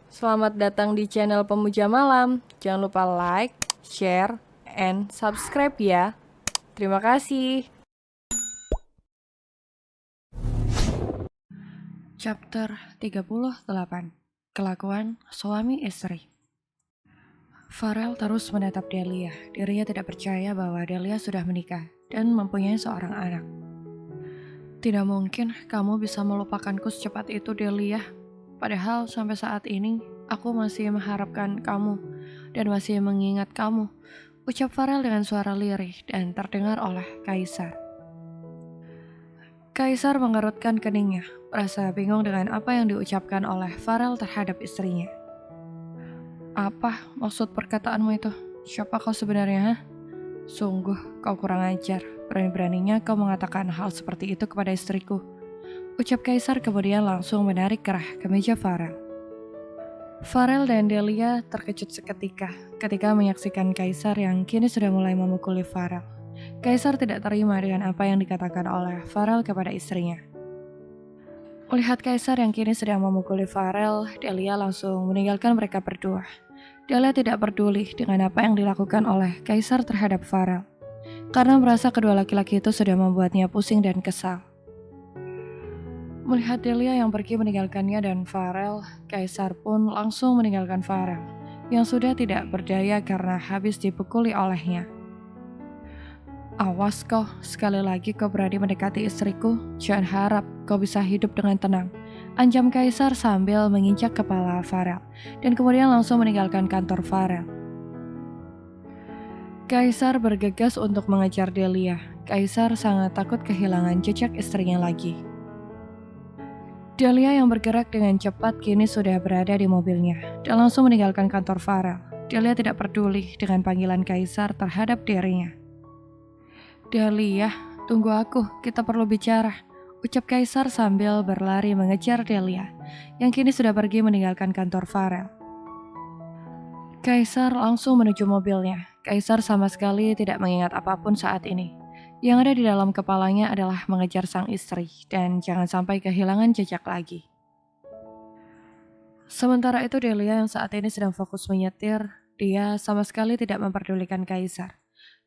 Selamat datang di channel Pemuja Malam. Jangan lupa like, share, and subscribe ya. Terima kasih. Chapter 38. Kelakuan suami istri. Farel terus menatap Delia. Dirinya tidak percaya bahwa Delia sudah menikah dan mempunyai seorang anak. Tidak mungkin kamu bisa melupakanku secepat itu, Delia. Padahal sampai saat ini aku masih mengharapkan kamu dan masih mengingat kamu, ucap Farel dengan suara lirih dan terdengar oleh Kaisar. Kaisar mengerutkan keningnya, merasa bingung dengan apa yang diucapkan oleh Farel terhadap istrinya. Apa maksud perkataanmu itu? Siapa kau sebenarnya, ha? Sungguh kau kurang ajar, berani-beraninya kau mengatakan hal seperti itu kepada istriku, ucap Kaisar kemudian langsung menarik kerah ke meja Farel. Farel dan Delia terkejut seketika ketika menyaksikan Kaisar yang kini sudah mulai memukuli Farel. Kaisar tidak terima dengan apa yang dikatakan oleh Farel kepada istrinya. Melihat Kaisar yang kini sedang memukuli Farel, Delia langsung meninggalkan mereka berdua. Delia tidak peduli dengan apa yang dilakukan oleh Kaisar terhadap Farel, karena merasa kedua laki-laki itu sudah membuatnya pusing dan kesal. Melihat Delia yang pergi meninggalkannya dan Farel, Kaisar pun langsung meninggalkan Farel, yang sudah tidak berdaya karena habis dipukuli olehnya. Awas kau, sekali lagi kau berani mendekati istriku, jangan harap kau bisa hidup dengan tenang, ancam Kaisar sambil menginjak kepala Farel, dan kemudian langsung meninggalkan kantor Farel. Kaisar bergegas untuk mengejar Delia. Kaisar sangat takut kehilangan jejak istrinya lagi. Delia yang bergerak dengan cepat kini sudah berada di mobilnya, dan langsung meninggalkan kantor Farel. Delia tidak peduli dengan panggilan Kaisar terhadap dirinya. Delia, tunggu aku, kita perlu bicara, ucap Kaisar sambil berlari mengejar Delia, yang kini sudah pergi meninggalkan kantor Farel. Kaisar langsung menuju mobilnya. Kaisar sama sekali tidak mengingat apapun saat ini. Yang ada di dalam kepalanya adalah mengejar sang istri, dan jangan sampai kehilangan jejak lagi. Sementara itu Delia yang saat ini sedang fokus menyetir, dia sama sekali tidak memperdulikan Kaisar,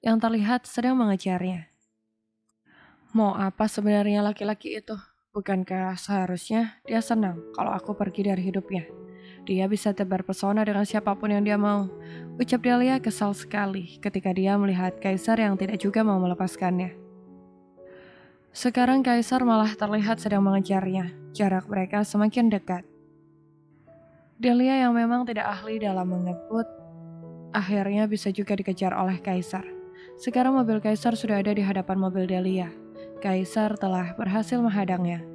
yang terlihat sedang mengejarnya. Mau apa sebenarnya laki-laki itu? Bukankah seharusnya dia senang kalau aku pergi dari hidupnya? Dia bisa tebar pesona dengan siapapun yang dia mau. Ucap Delia kesal sekali ketika dia melihat Kaisar yang tidak juga mau melepaskannya. Sekarang Kaisar malah terlihat sedang mengejarnya. Jarak mereka semakin dekat. Delia yang memang tidak ahli dalam mengebut, akhirnya bisa juga dikejar oleh Kaisar. Sekarang mobil Kaisar sudah ada di hadapan mobil Delia. Kaisar telah berhasil menghadangnya.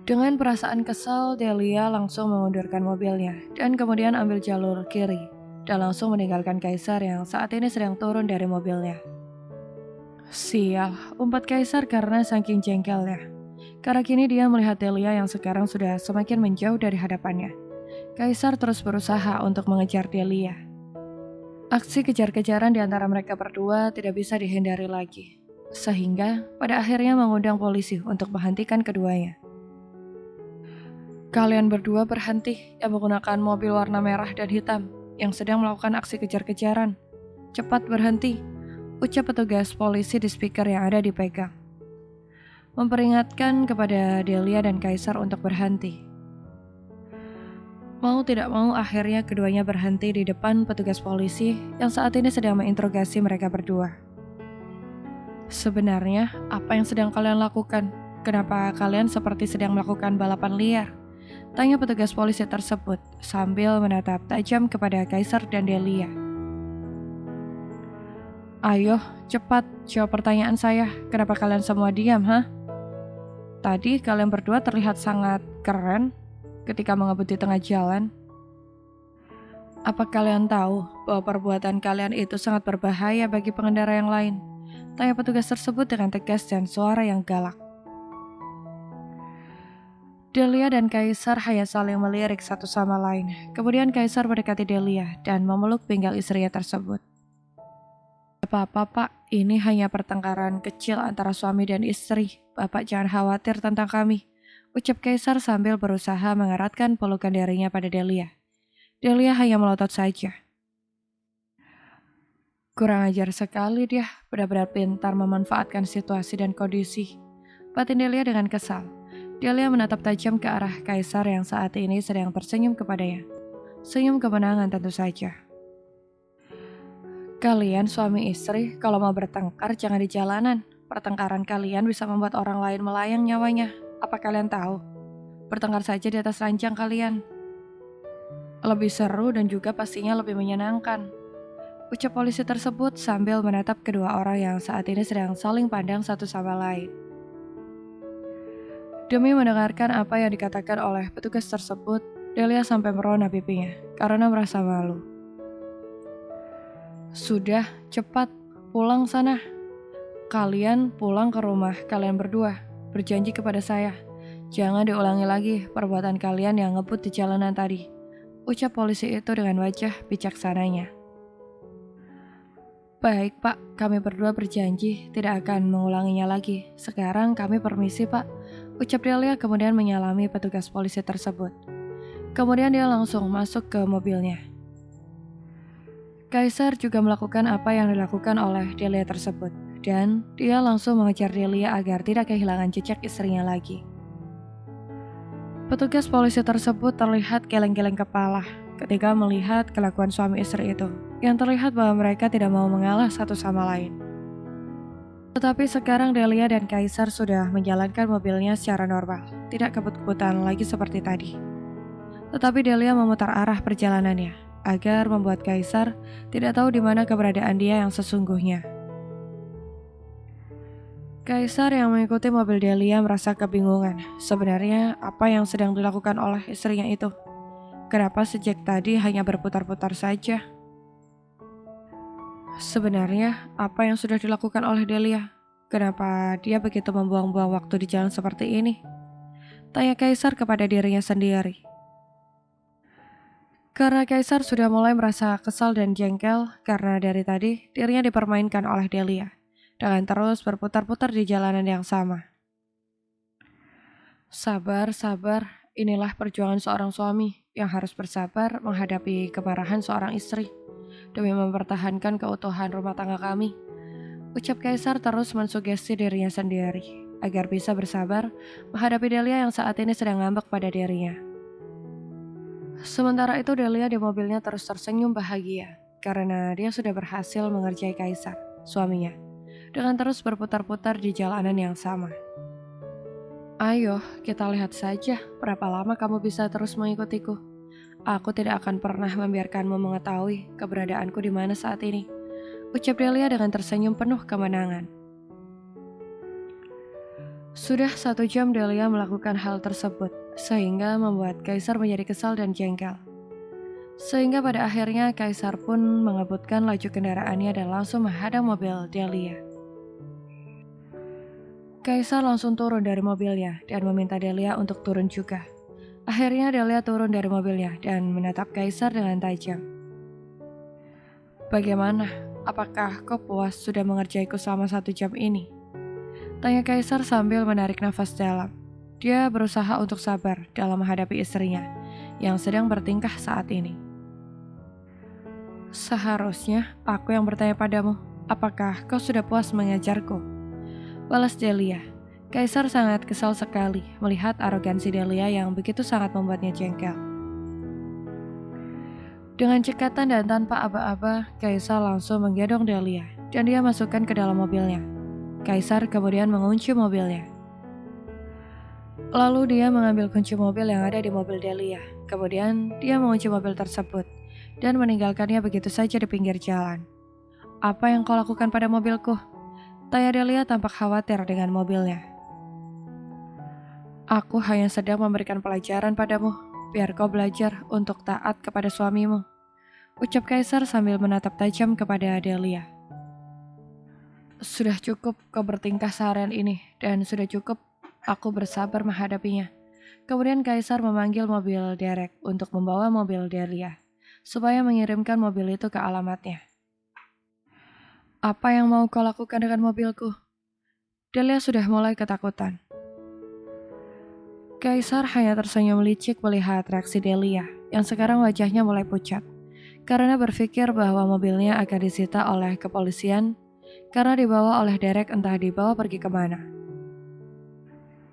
Dengan perasaan kesal, Delia langsung mengundurkan mobilnya dan kemudian ambil jalur kiri dan langsung meninggalkan Kaisar yang saat ini sedang turun dari mobilnya. Sial, umpat Kaisar karena saking jengkelnya. Karena kini dia melihat Delia yang sekarang sudah semakin menjauh dari hadapannya. Kaisar terus berusaha untuk mengejar Delia. Aksi kejar-kejaran di antara mereka berdua tidak bisa dihindari lagi, sehingga pada akhirnya mengundang polisi untuk menghentikan keduanya. Kalian berdua berhenti yang menggunakan mobil warna merah dan hitam yang sedang melakukan aksi kejar-kejaran. Cepat berhenti, ucap petugas polisi di speaker yang ada dipegang, memperingatkan kepada Delia dan Kaisar untuk berhenti. Mau tidak mau akhirnya keduanya berhenti di depan petugas polisi yang saat ini sedang menginterogasi mereka berdua. Sebenarnya apa yang sedang kalian lakukan? Kenapa kalian seperti sedang melakukan balapan liar? Tanya petugas polisi tersebut sambil menatap tajam kepada Kaisar dan Delia. Ayo, cepat jawab pertanyaan saya. Kenapa kalian semua diam, ha? Tadi kalian berdua terlihat sangat keren ketika mengebut di tengah jalan. Apa kalian tahu bahwa perbuatan kalian itu sangat berbahaya bagi pengendara yang lain? Tanya petugas tersebut dengan tegas dan suara yang galak. Delia dan Kaisar hanya saling melirik satu sama lain. Kemudian Kaisar mendekati Delia dan memeluk pinggang istrinya tersebut. Apa-apa Pak, ini hanya pertengkaran kecil antara suami dan istri. Bapak jangan khawatir tentang kami, ucap Kaisar sambil berusaha mengeratkan pelukan darinya pada Delia. Delia hanya melotot saja. Kurang ajar sekali dia, benar-benar pintar memanfaatkan situasi dan kondisi. Batin Delia dengan kesal. Delia menatap tajam ke arah Kaisar yang saat ini sedang tersenyum kepadanya. Senyum kemenangan tentu saja. Kalian suami istri, kalau mau bertengkar jangan di jalanan. Pertengkaran kalian bisa membuat orang lain melayang nyawanya. Apa kalian tahu? Bertengkar saja di atas ranjang kalian. Lebih seru dan juga pastinya lebih menyenangkan. Ucap polisi tersebut sambil menatap kedua orang yang saat ini sedang saling pandang satu sama lain. Demi mendengarkan apa yang dikatakan oleh petugas tersebut, Delia sampai merona pipinya karena merasa malu. Sudah, cepat, pulang sana. Kalian pulang ke rumah kalian berdua. Berjanji kepada saya. Jangan diulangi lagi perbuatan kalian yang ngebut di jalanan tadi. Ucap polisi itu dengan wajah bijaksananya. Baik pak, kami berdua berjanji tidak akan mengulanginya lagi. Sekarang kami permisi pak. Ucap Delia kemudian menyalami petugas polisi tersebut. Kemudian dia langsung masuk ke mobilnya. Kaisar juga melakukan apa yang dilakukan oleh Delia tersebut, dan dia langsung mengejar Delia agar tidak kehilangan jejak istrinya lagi. Petugas polisi tersebut terlihat geleng-geleng kepala ketika melihat kelakuan suami istri itu, yang terlihat bahwa mereka tidak mau mengalah satu sama lain. Tetapi sekarang Delia dan Kaisar sudah menjalankan mobilnya secara normal, tidak kebut-kebutan lagi seperti tadi. Tetapi Delia memutar arah perjalanannya, agar membuat Kaisar tidak tahu di mana keberadaan dia yang sesungguhnya. Kaisar yang mengikuti mobil Delia merasa kebingungan. Sebenarnya apa yang sedang dilakukan oleh istrinya itu? Kenapa sejak tadi hanya berputar-putar saja? Sebenarnya apa yang sudah dilakukan oleh Delia? Kenapa dia begitu membuang-buang waktu di jalan seperti ini? Tanya Kaisar kepada dirinya sendiri. Karena Kaisar sudah mulai merasa kesal dan jengkel karena dari tadi dirinya dipermainkan oleh Delia dengan terus berputar-putar di jalanan yang sama. Sabar, sabar, inilah perjuangan seorang suami yang harus bersabar menghadapi kemarahan seorang istri demi mempertahankan keutuhan rumah tangga kami. Ucap Kaisar terus mensugesti dirinya sendiri agar bisa bersabar menghadapi Delia yang saat ini sedang ngambek pada dirinya. Sementara itu Delia di mobilnya terus tersenyum bahagia karena dia sudah berhasil mengerjai Kaisar, suaminya, dengan terus berputar-putar di jalanan yang sama. Ayo, kita lihat saja berapa lama kamu bisa terus mengikutiku. Aku tidak akan pernah membiarkanmu mengetahui keberadaanku di mana saat ini. Ucap Delia dengan tersenyum penuh kemenangan. Sudah 1 jam Delia melakukan hal tersebut, sehingga membuat Kaisar menjadi kesal dan jengkel. Sehingga pada akhirnya Kaisar pun mengebutkan laju kendaraannya dan langsung menghadang mobil Delia. Kaisar langsung turun dari mobilnya dan meminta Delia untuk turun juga. Akhirnya Delia turun dari mobilnya dan menatap Kaisar dengan tajam. Bagaimana? Apakah kau puas sudah mengerjaiku selama 1 jam ini? Tanya Kaisar sambil menarik nafas dalam. Dia berusaha untuk sabar dalam menghadapi istrinya yang sedang bertingkah saat ini. Seharusnya aku yang bertanya padamu, apakah kau sudah puas mengejarku? Balas Delia. Kaisar sangat kesal sekali melihat arogansi Delia yang begitu sangat membuatnya jengkel. Dengan cekatan dan tanpa aba-aba, Kaisar langsung menggendong Delia dan dia masukkan ke dalam mobilnya. Kaisar kemudian mengunci mobilnya. Lalu dia mengambil kunci mobil yang ada di mobil Delia. Kemudian dia mengunci mobil tersebut dan meninggalkannya begitu saja di pinggir jalan. Apa yang kau lakukan pada mobilku? Tanya Delia tampak khawatir dengan mobilnya. Aku hanya sedang memberikan pelajaran padamu, biar kau belajar untuk taat kepada suamimu. Ucap Kaisar sambil menatap tajam kepada Delia. Sudah cukup kau bertingkah seharian ini, dan sudah cukup aku bersabar menghadapinya. Kemudian Kaisar memanggil mobil derek untuk membawa mobil Delia, supaya mengirimkan mobil itu ke alamatnya. Apa yang mau kau lakukan dengan mobilku? Delia sudah mulai ketakutan. Kaisar hanya tersenyum licik melihat reaksi Delia. yang sekarang wajahnya mulai pucat, karena berpikir bahwa mobilnya akan disita oleh kepolisian karena dibawa oleh Derek entah dibawa pergi kemana.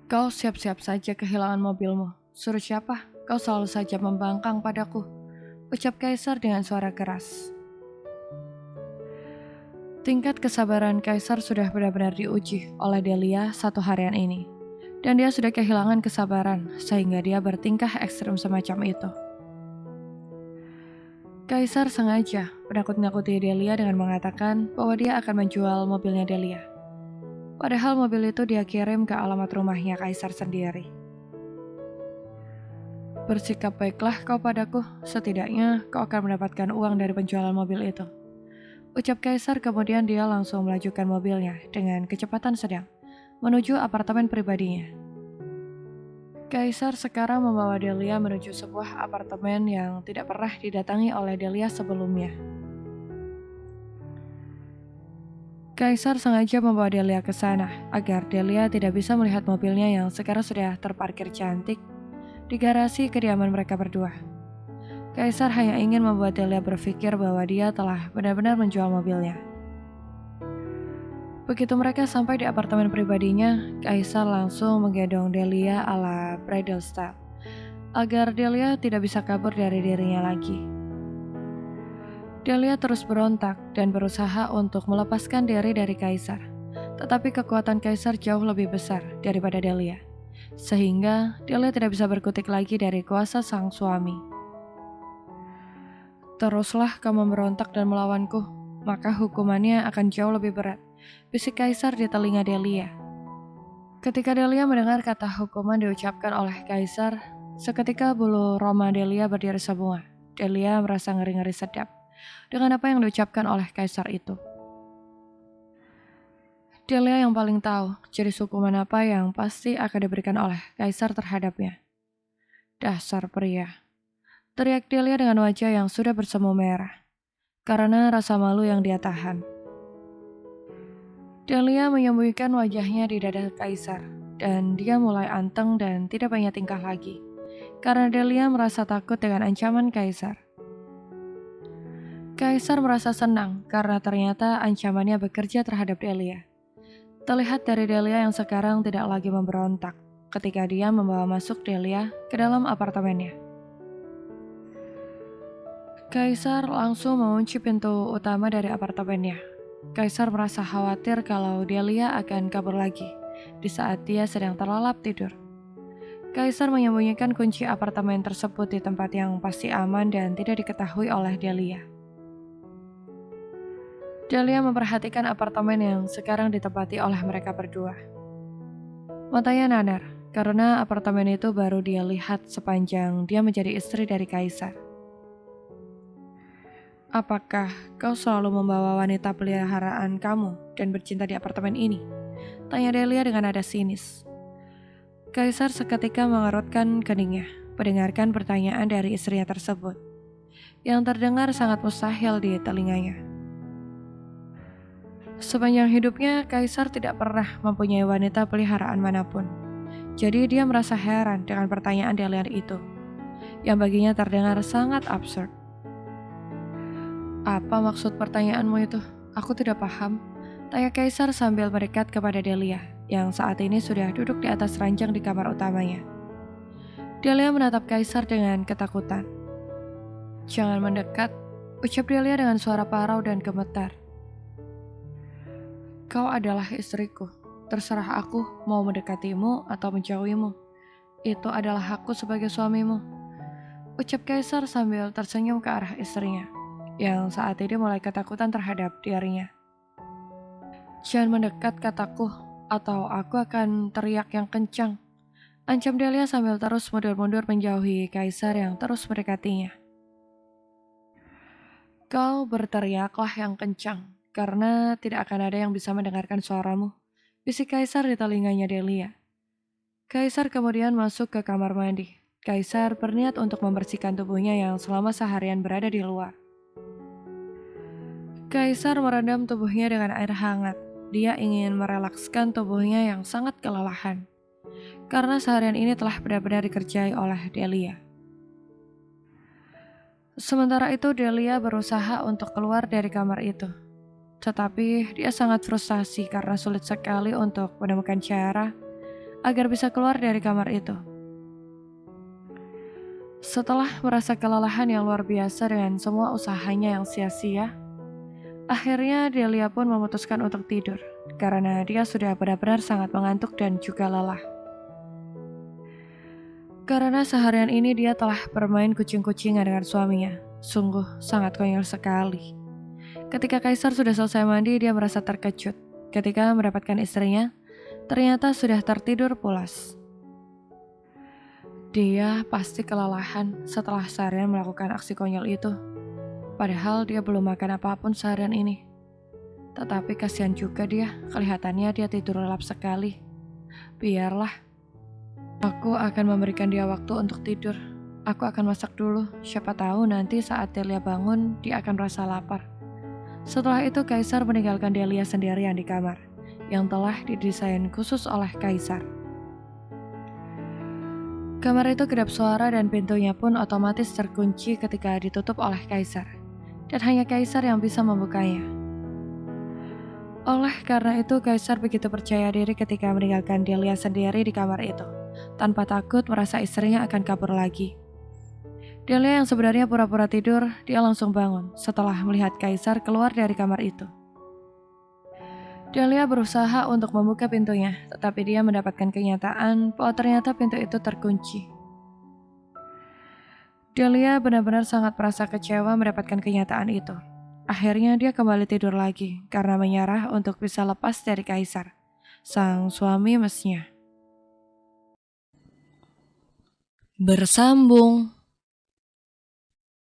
Kau siap-siap saja kehilangan mobilmu. Suruh siapa? Kau selalu saja membangkang padaku, ucap Kaisar dengan suara keras. Tingkat kesabaran Kaisar sudah benar-benar diuji oleh Delia satu harian ini. Dan dia sudah kehilangan kesabaran sehingga dia bertingkah ekstrem semacam itu. Kaisar sengaja menakut-nakuti Delia dengan mengatakan bahwa dia akan menjual mobilnya Delia. Padahal mobil itu dia kirim ke alamat rumahnya Kaisar sendiri. Bersikap baiklah kau padaku, setidaknya kau akan mendapatkan uang dari penjualan mobil itu. Ucap Kaisar, kemudian dia langsung melajukan mobilnya dengan kecepatan sedang menuju apartemen pribadinya. Kaisar sekarang membawa Delia menuju sebuah apartemen yang tidak pernah didatangi oleh Delia sebelumnya. Kaisar sengaja membawa Delia ke sana agar Delia tidak bisa melihat mobilnya yang sekarang sudah terparkir cantik di garasi kediaman mereka berdua. Kaisar hanya ingin membuat Delia berpikir bahwa dia telah benar-benar menjual mobilnya. Begitu mereka sampai di apartemen pribadinya, Kaisar langsung menggendong Delia ala bridal style, agar Delia tidak bisa kabur dari dirinya lagi. Delia terus berontak dan berusaha untuk melepaskan diri dari Kaisar, tetapi kekuatan Kaisar jauh lebih besar daripada Delia, sehingga Delia tidak bisa berkutik lagi dari kuasa sang suami. Teruslah kamu memberontak dan melawanku, maka hukumannya akan jauh lebih berat, bisik Kaisar di telinga Delia. Ketika Delia mendengar kata hukuman diucapkan oleh Kaisar, seketika bulu roma Delia berdiri semua. Delia merasa ngeri-ngeri sedap dengan apa yang diucapkan oleh Kaisar itu. Delia yang paling tahu jenis hukuman apa yang pasti akan diberikan oleh Kaisar terhadapnya. Dasar pria, teriak Delia dengan wajah yang sudah bersemu merah, karena rasa malu yang dia tahan. Delia menyembunyikan wajahnya di dada Kaisar, dan dia mulai anteng dan tidak banyak tingkah lagi, karena Delia merasa takut dengan ancaman Kaisar. Kaisar merasa senang karena ternyata ancamannya bekerja terhadap Delia. Terlihat dari Delia yang sekarang tidak lagi memberontak ketika dia membawa masuk Delia ke dalam apartemennya. Kaisar langsung mengunci pintu utama dari apartemennya. Kaisar merasa khawatir kalau Delia akan kabur lagi di saat dia sedang terlelap tidur. Kaisar menyembunyikan kunci apartemen tersebut di tempat yang pasti aman dan tidak diketahui oleh Delia. Delia memperhatikan apartemen yang sekarang ditempati oleh mereka berdua. Matanya nanar karena apartemen itu baru dia lihat sepanjang dia menjadi istri dari Kaisar. Apakah kau selalu membawa wanita peliharaan kamu dan bercinta di apartemen ini? Tanya Delia dengan nada sinis. Kaisar seketika mengerutkan keningnya, mendengarkan pertanyaan dari istrinya tersebut, yang terdengar sangat mustahil di telinganya. Sepanjang hidupnya, Kaisar tidak pernah mempunyai wanita peliharaan manapun. Jadi dia merasa heran dengan pertanyaan Delia itu, yang baginya terdengar sangat absurd. Apa maksud pertanyaanmu itu? Aku tidak paham. Tanya Kaisar sambil mendekat kepada Delia, yang saat ini sudah duduk di atas ranjang di kamar utamanya. Delia menatap Kaisar dengan ketakutan. Jangan mendekat, ucap Delia dengan suara parau dan gemetar. Kau adalah istriku. Terserah aku mau mendekatimu atau menjauhimu. Itu adalah hakku sebagai suamimu. Ucap Kaisar sambil tersenyum ke arah istrinya, yang saat ini mulai ketakutan terhadap dirinya. Jangan mendekat, kataku, atau aku akan teriak yang kencang. Ancam Delia sambil terus mundur-mundur menjauhi Kaisar yang terus mendekatinya. Kau berteriaklah yang kencang, karena tidak akan ada yang bisa mendengarkan suaramu, bisik Kaisar di telinganya Delia. Kaisar kemudian masuk ke kamar mandi. Kaisar berniat untuk membersihkan tubuhnya yang selama seharian berada di luar. Kaisar merendam tubuhnya dengan air hangat. Dia ingin merelakskan tubuhnya yang sangat kelelahan, karena seharian ini telah benar-benar dikerjai oleh Delia. Sementara itu Delia berusaha untuk keluar dari kamar itu. Tetapi dia sangat frustasi karena sulit sekali untuk menemukan cara agar bisa keluar dari kamar itu. Setelah merasa kelelahan yang luar biasa dengan semua usahanya yang sia-sia, akhirnya Delia pun memutuskan untuk tidur karena dia sudah benar-benar sangat mengantuk dan juga lelah. Karena seharian ini dia telah bermain kucing-kucingan dengan suaminya. Sungguh sangat konyol sekali. Ketika Kaisar sudah selesai mandi, dia merasa terkejut ketika mendapatkan istrinya ternyata sudah tertidur pulas. Dia pasti kelelahan setelah seharian melakukan aksi konyol itu. Padahal dia belum makan apapun seharian ini. Tetapi kasihan juga dia, kelihatannya dia tidur lelap sekali. Biarlah. Aku akan memberikan dia waktu untuk tidur. Aku akan masak dulu, siapa tahu nanti saat Delia bangun, dia akan merasa lapar. Setelah itu Kaisar meninggalkan Delia sendirian di kamar, yang telah didesain khusus oleh Kaisar. Kamar itu kedap suara dan pintunya pun otomatis terkunci ketika ditutup oleh Kaisar. Dan hanya Kaisar yang bisa membukanya. Oleh karena itu Kaisar begitu percaya diri ketika meninggalkan Delia sendiri di kamar itu, tanpa takut merasa istrinya akan kabur lagi. Delia yang sebenarnya pura-pura tidur, dia langsung bangun setelah melihat Kaisar keluar dari kamar itu. Delia berusaha untuk membuka pintunya, tetapi dia mendapatkan kenyataan bahwa ternyata pintu itu terkunci. Delia benar-benar sangat merasa kecewa mendapatkan kenyataan itu. Akhirnya dia kembali tidur lagi karena menyerah untuk bisa lepas dari Kaisar, sang suami mesnya. Bersambung.